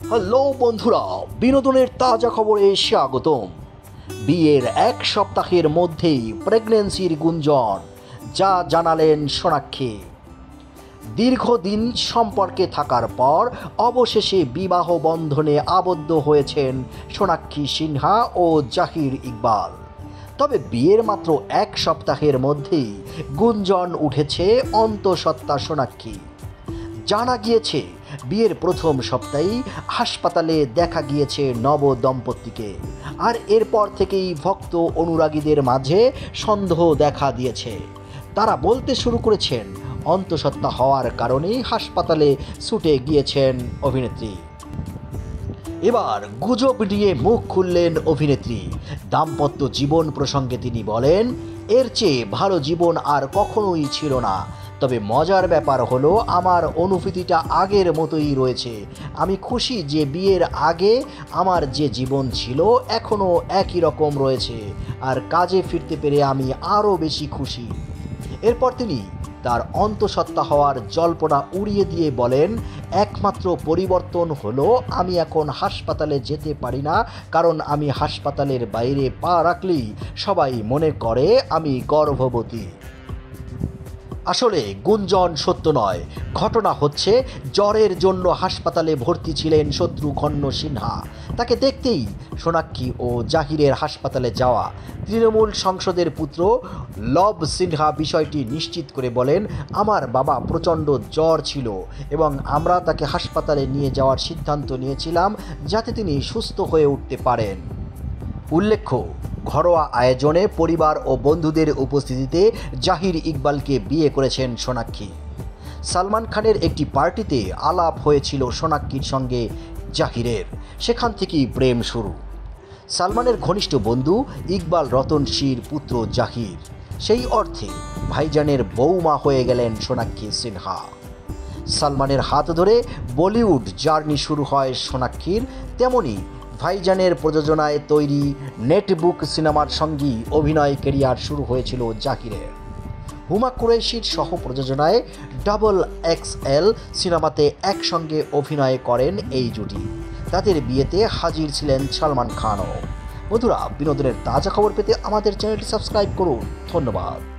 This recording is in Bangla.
হ্যালো বন্ধুরা, বিনোদনের তাজা খবরে স্বাগতম। বিয়ের এক সপ্তাহের মধ্যেই প্রেগন্যান্সির গুঞ্জন, যা জানালেন সোনাক্ষী। দীর্ঘদিন সম্পর্কে থাকার পর অবশেষে বিবাহ বন্ধনে আবদ্ধ হয়েছেন সোনাক্ষী সিনহা ও জাহির ইকবাল। তবে বিয়ের মাত্র এক সপ্তাহের মধ্যেই গুঞ্জন উঠেছে অন্তঃসত্ত্বা সোনাক্ষী। জানা গিয়েছে, বিয়ের প্রথম সপ্তাহেই হাসপাতালে দেখা গিয়েছে নব দম্পতিকে। আর এরপর থেকেই ভক্ত অনুরাগীদের মাঝে সন্দেহ দেখা দিয়েছে। তারা বলতে শুরু করেছেন, অন্তঃসত্ত্বা হওয়ার কারণেই হাসপাতালে ছুটে গিয়েছেন অভিনেত্রী। এবার গুজব নিয়ে মুখ খুললেন অভিনেত্রী। দাম্পত্য জীবন প্রসঙ্গে তিনি বলেন, এর চেয়ে ভালো জীবন আর কখনোই ছিল না। তবে মজার ব্যাপার হলো, আমার অনুভূতিটা আগের মতোই রয়েছে। আমি খুশি যে বিয়ের আগে আমার যে জীবন ছিল এখনও একই রকম রয়েছে, আর কাজে ফিরতে পেরে আমি আরও বেশি খুশি। এরপর তিনি তার অন্তঃসত্ত্বা হওয়ার জল্পনা উড়িয়ে দিয়ে বলেন, একমাত্র পরিবর্তন হলো আমি এখন হাসপাতালে যেতে পারি না, কারণ আমি হাসপাতালের বাইরে পা রাখলেই সবাই মনে করে আমি গর্ভবতী। আসলে গুঞ্জন সত্য নয়। ঘটনা হচ্ছে, জ্বরের জন্য হাসপাতালে ভর্তি ছিলেন শত্রুঘ্ন সিনহা। তাকে দেখতেই সোনাক্ষী ও জাহিরের হাসপাতালে যাওয়া। তৃণমূল সংসদের পুত্র লব সিনহা বিষয়টি নিশ্চিত করে বলেন, আমার বাবা প্রচণ্ড জ্বর ছিল এবং আমরা তাকে হাসপাতালে নিয়ে যাওয়ার সিদ্ধান্ত নিয়েছিলাম যাতে তিনি সুস্থ হয়ে উঠতে পারেন। উল্লেখ্য, ঘরোয়া আয়োজনে পরিবার ও বন্ধুদের উপস্থিতিতে জাহির ইকবালকে বিয়ে করেছেন সোনাক্ষী। সালমান খানের একটি পার্টিতে আলাপ হয়েছিল সোনাক্ষীর সঙ্গে জাহিরের, সেখান থেকেই প্রেম শুরু। সালমানের ঘনিষ্ঠ বন্ধু ইকবাল রতনশীর পুত্র জাহির, সেই অর্থে ভাইজানের বৌমা হয়ে গেলেন সোনাক্ষী সিনহা। সালমানের হাত ধরে বলিউড জার্নি শুরু হয় সোনাক্ষীর, তেমনি ভাইজানের প্রযোজনায় তৈরি নেটবুক সিনেমার সঙ্গেই অভিনয় ক্যারিয়ার শুরু হয়েছিল জাহিরের। হুমা কুরাইশির সহ প্রযোজনায় XXL সিনেমাতে একসঙ্গে অভিনয় করেন এই জুটি। তাদের বিয়েতে হাজির ছিলেন সালমান খানও। বন্ধুরা, বিনোদনের তাজা খবর পেতে আমাদের চ্যানেলটি সাবস্ক্রাইব করুন। ধন্যবাদ।